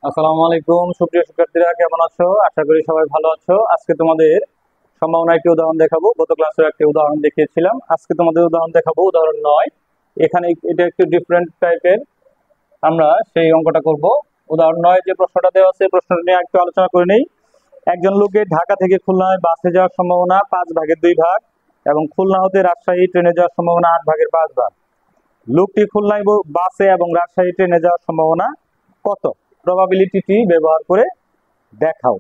আসসালামু আলাইকুম সুপ্রিয় শিক্ষার্থীরা, কেমন আছো? আশা করি সবাই ভালো আছো। আজকে তোমাদের সম্ভাবনা একটি উদাহরণ দেখাবো। গত ক্লাসে একটি উদাহরণ দেখিয়েছিলাম, আজকে তোমাদের উদাহরণ দেখাবো উদাহরণ 9। এখানে এটা একটু ডিফারেন্ট টাইপের, আমরা সেই অঙ্কটা করব। উদাহরণ 9 যে প্রশ্নটা দেওয়া আছে, প্রশ্নটা নিয়ে একটু আলোচনা করে নেই। একজন লোকের ঢাকা থেকে খুলনায় বাসে যাওয়ার সম্ভাবনা 5/2 এবং খুলনা হতে রাজশাহী ট্রেনে যাওয়ার সম্ভাবনা 8/5 লোকটি খুলনায় বাসে এবং রাজশাহী ট্রেনে যাওয়ার সম্ভাবনা কত? প্রবাবিলিটিটি ব্যবহার করে দেখাও।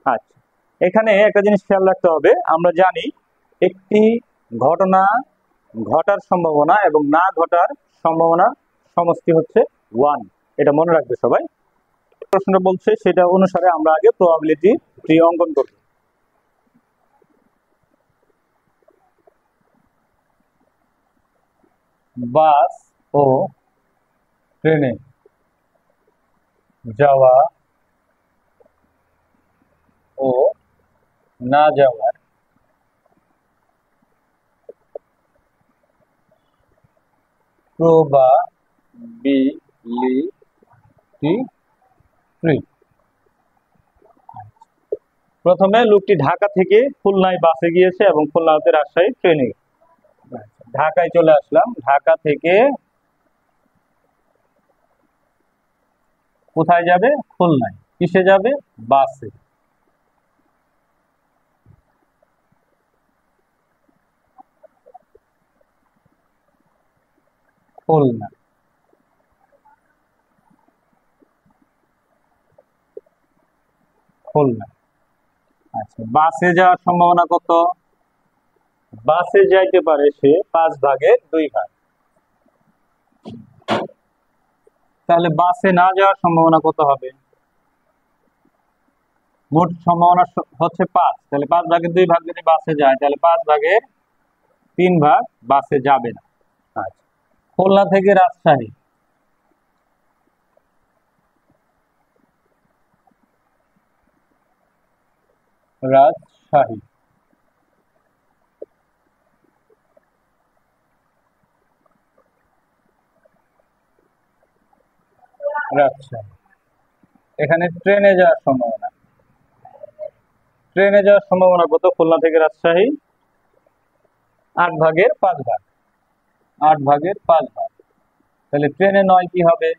আচ্ছা, এখানে একটা জিনিস খেয়াল রাখতে হবে। আমরা জানি একটি ঘটনা ঘটার সম্ভাবনা এবং না ঘটার সম্ভাবনা সমষ্টি হচ্ছে 1। এটা মনে রাখবে সবাই। প্রশ্নটা বলছে সেটা অনুসারে আমরা আগে প্রবাবিলিটি ট্রি অঙ্কন করব। বাস ও ট্রেনে যাওয়া ও না যাওয়ার প্রবাবিলিটি ট্রি। প্রথমে লোকটি ঢাকা থেকে খুলনায় বাসে গিয়েছে এবং খুলনা হতে রাজশাহী ট্রেনে। ঢাকায় চলে আসলাম, ঢাকা থেকে কোথায় যাবে? খুলনায়। কিসে যাবে? বাসে। খুলনা। খুলনা। আচ্ছা, বাসে যাওয়ার সম্ভাবনা কত? বাসে যাইতে পারে সে 5/2 তাহলে বাসে না যাওয়ার সম্ভাবনা কত হবে? মোট সম্ভাবনা হচ্ছে 5, তাহলে 5/2 যদি বাসে যায় তাহলে 5/3 বাসে যাবে না। আচ্ছা, খুলনা থেকে রাজশাহী। রাজশাহী। রাজশাহী। এখানে ট্রেনে যাওয়ার সম্ভাবনা, ট্রেনে যাওয়ার সম্ভাবনা কত? খুলনা থেকে রাজশাহী 8/5। 8/5। তাহলে ট্রেনে 9 কি হবে?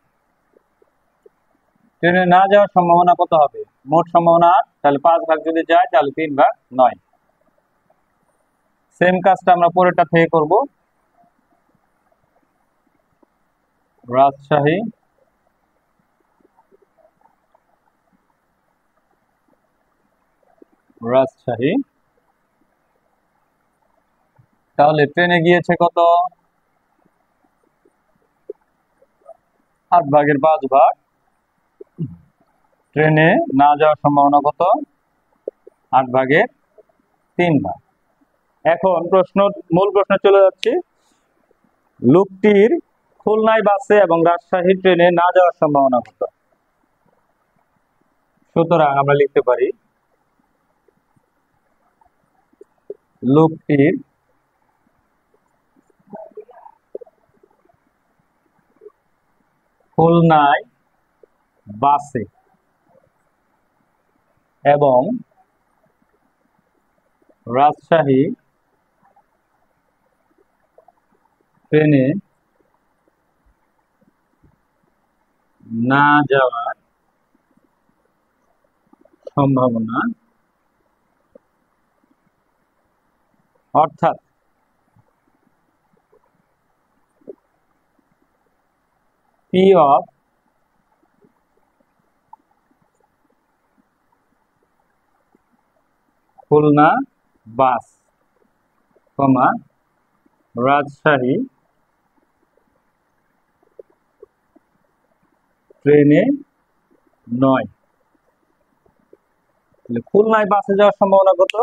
ট্রেনে না যাওয়ার সম্ভাবনা কত হবে? মোট সম্ভাবনা 8, তাহলে 5 যদি যায় তাহলে 3/9। সেম কাজটা আমরা পরেরটা থেকে করব। রাজশাহী রাজশাহী তাহলে ট্রেনে গিয়েছে কত? 8/5। ট্রেনে না যাওয়ার সম্ভাবনা কত? 8/3। এখন মূল প্রশ্ন চলে যাচ্ছি। লোকটির খুলনায় বাসে এবং রাজশাহী ট্রেনে না যাওয়ার সম্ভাবনা কত? সুতরাং আমরা লিখতে পারি লোকটির খুলনায় বাসে এবং রাজশাহী ট্রেনে না যাওয়ার সম্ভাবনা, অর্থাৎ পি অফ খুলনা বাস, রাজশাহী ট্রেনে 9। খুলনায় বাসে যাওয়ার সম্ভাবনা কত?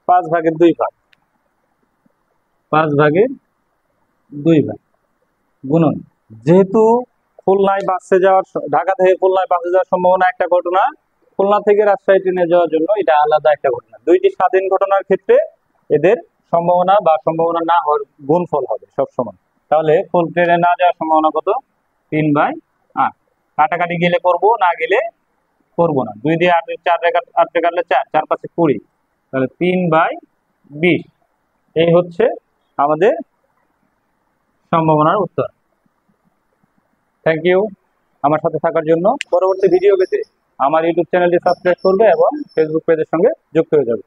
5/2। 5/2 গুণন, যেহেতু খুলনায় বাসে যাওয়ার ঢাকা থেকে খুলনায় বাসে যাওয়ার সম্ভাবনা একটা ঘটনা, খুলনা থেকে রাজশাহী ট্রেনে যাওয়ার জন্য এটা আলাদা একটা ঘটনা। দুইটি স্বাধীন ঘটনার ক্ষেত্রে এদের সম্ভাবনা বা সম্ভাবনা না হওয়ার গুণফল হবে সবসময়। তাহলে ফুল ট্রেনে না যাওয়ার সম্ভাবনা কত? 3/8। কাটাকাটি গেলে করব, না গেলে করব না। 2 দিয়ে 8 কাটলে 4, 4 5 20, তাহলে 3/20। এই হচ্ছে আমাদের সম্ভাবনার উত্তর। থ্যাংক ইউ আমার সাথে থাকার জন্য। পরবর্তী ভিডিও পেতে আমার ইউটিউব চ্যানেলটি সাবস্ক্রাইব করবে এবং ফেসবুক পেজের সঙ্গে যুক্ত হয়ে যাবে।